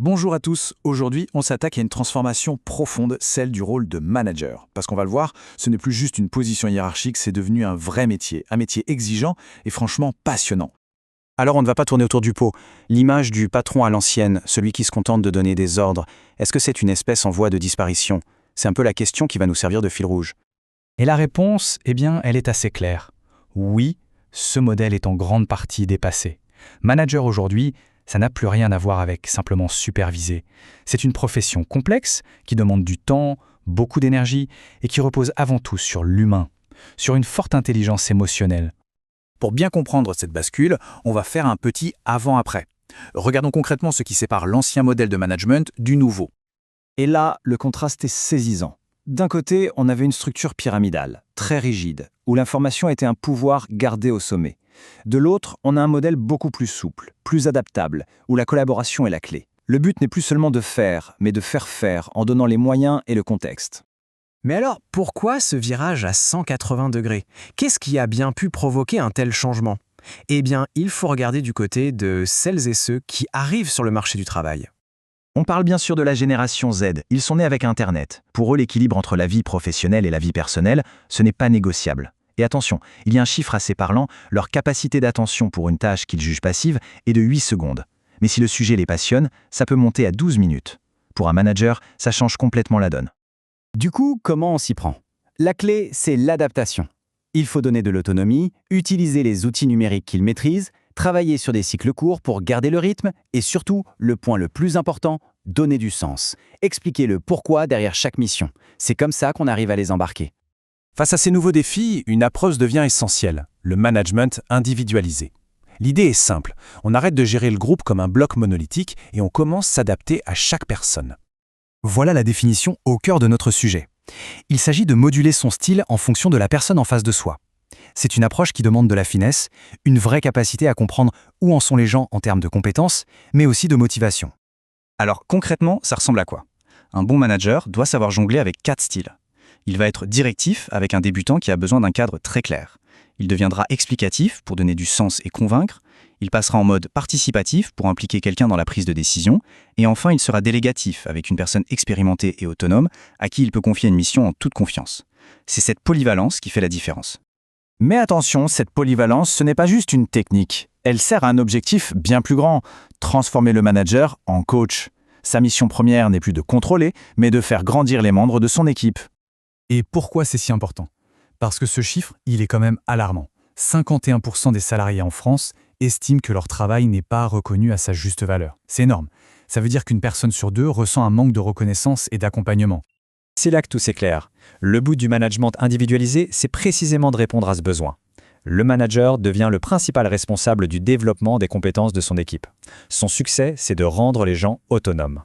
Bonjour à tous, aujourd'hui on s'attaque à une transformation profonde, celle du rôle de manager. Parce qu'on va le voir, ce n'est plus juste une position hiérarchique, c'est devenu un vrai métier, un métier exigeant et franchement passionnant. Alors on ne va pas tourner autour du pot. L'image du patron à l'ancienne, celui qui se contente de donner des ordres, est-ce que c'est une espèce en voie de disparition? C'est un peu la question qui va nous servir de fil rouge. Et la réponse, elle est assez claire. Oui, ce modèle est en grande partie dépassé. Manager aujourd'hui, ça n'a plus rien à voir avec simplement superviser. C'est une profession complexe qui demande du temps, beaucoup d'énergie et qui repose avant tout sur l'humain, sur une forte intelligence émotionnelle. Pour bien comprendre cette bascule, on va faire un petit avant-après. Regardons concrètement ce qui sépare l'ancien modèle de management du nouveau. Et là, le contraste est saisissant. D'un côté, on avait une structure pyramidale, très rigide, où l'information était un pouvoir gardé au sommet. De l'autre, on a un modèle beaucoup plus souple, plus adaptable, où la collaboration est la clé. Le but n'est plus seulement de faire, mais de faire faire en donnant les moyens et le contexte. Mais alors, pourquoi ce virage à 180 degrés? Qu'est-ce qui a bien pu provoquer un tel changement? Eh bien, il faut regarder du côté de celles et ceux qui arrivent sur le marché du travail. On parle bien sûr de la génération Z. Ils sont nés avec Internet. Pour eux, l'équilibre entre la vie professionnelle et la vie personnelle, ce n'est pas négociable. Et attention, il y a un chiffre assez parlant, leur capacité d'attention pour une tâche qu'ils jugent passive est de 8 secondes. Mais si le sujet les passionne, ça peut monter à 12 minutes. Pour un manager, ça change complètement la donne. Du coup, comment on s'y prend? La clé, c'est l'adaptation. Il faut donner de l'autonomie, utiliser les outils numériques qu'ils maîtrisent, travailler sur des cycles courts pour garder le rythme et surtout, le point le plus important, donner du sens. Expliquer le pourquoi derrière chaque mission. C'est comme ça qu'on arrive à les embarquer. Face à ces nouveaux défis, une approche devient essentielle, le management individualisé. L'idée est simple, on arrête de gérer le groupe comme un bloc monolithique et on commence à s'adapter à chaque personne. Voilà la définition au cœur de notre sujet. Il s'agit de moduler son style en fonction de la personne en face de soi. C'est une approche qui demande de la finesse, une vraie capacité à comprendre où en sont les gens en termes de compétences, mais aussi de motivation. Alors concrètement, ça ressemble à quoi? Un bon manager doit savoir jongler avec 4 styles. Il va être directif avec un débutant qui a besoin d'un cadre très clair. Il deviendra explicatif pour donner du sens et convaincre. Il passera en mode participatif pour impliquer quelqu'un dans la prise de décision. Et enfin, il sera délégatif avec une personne expérimentée et autonome à qui il peut confier une mission en toute confiance. C'est cette polyvalence qui fait la différence. Mais attention, cette polyvalence, ce n'est pas juste une technique. Elle sert à un objectif bien plus grand, transformer le manager en coach. Sa mission première n'est plus de contrôler, mais de faire grandir les membres de son équipe. Et pourquoi c'est si important? Parce que ce chiffre, il est quand même alarmant. 51% des salariés en France estiment que leur travail n'est pas reconnu à sa juste valeur. C'est énorme. Ça veut dire qu'une personne sur deux ressent un manque de reconnaissance et d'accompagnement. C'est là que tout s'éclaire. Le but du management individualisé, c'est précisément de répondre à ce besoin. Le manager devient le principal responsable du développement des compétences de son équipe. Son succès, c'est de rendre les gens autonomes.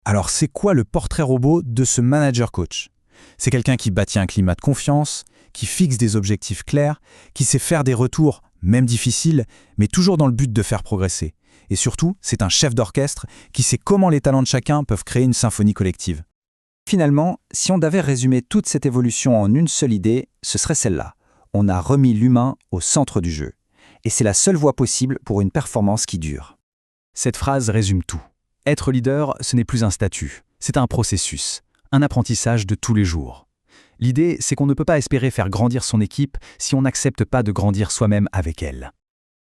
Alors c'est quoi le portrait robot de ce manager coach? C'est quelqu'un qui bâtit un climat de confiance, qui fixe des objectifs clairs, qui sait faire des retours, même difficiles, mais toujours dans le but de faire progresser. Et surtout, c'est un chef d'orchestre qui sait comment les talents de chacun peuvent créer une symphonie collective. Finalement, si on devait résumer toute cette évolution en une seule idée, ce serait celle-là. On a remis l'humain au centre du jeu. Et c'est la seule voie possible pour une performance qui dure. Cette phrase résume tout. Être leader, ce n'est plus un statut, c'est un processus, un apprentissage de tous les jours. L'idée, c'est qu'on ne peut pas espérer faire grandir son équipe si on n'accepte pas de grandir soi-même avec elle.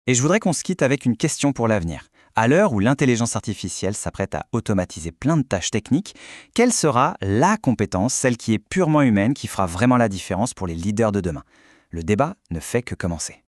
Et je voudrais qu'on se quitte avec une question pour l'avenir. À l'heure où l'intelligence artificielle s'apprête à automatiser plein de tâches techniques, quelle sera la compétence, celle qui est purement humaine, qui fera vraiment la différence pour les leaders de demain? Le débat ne fait que commencer.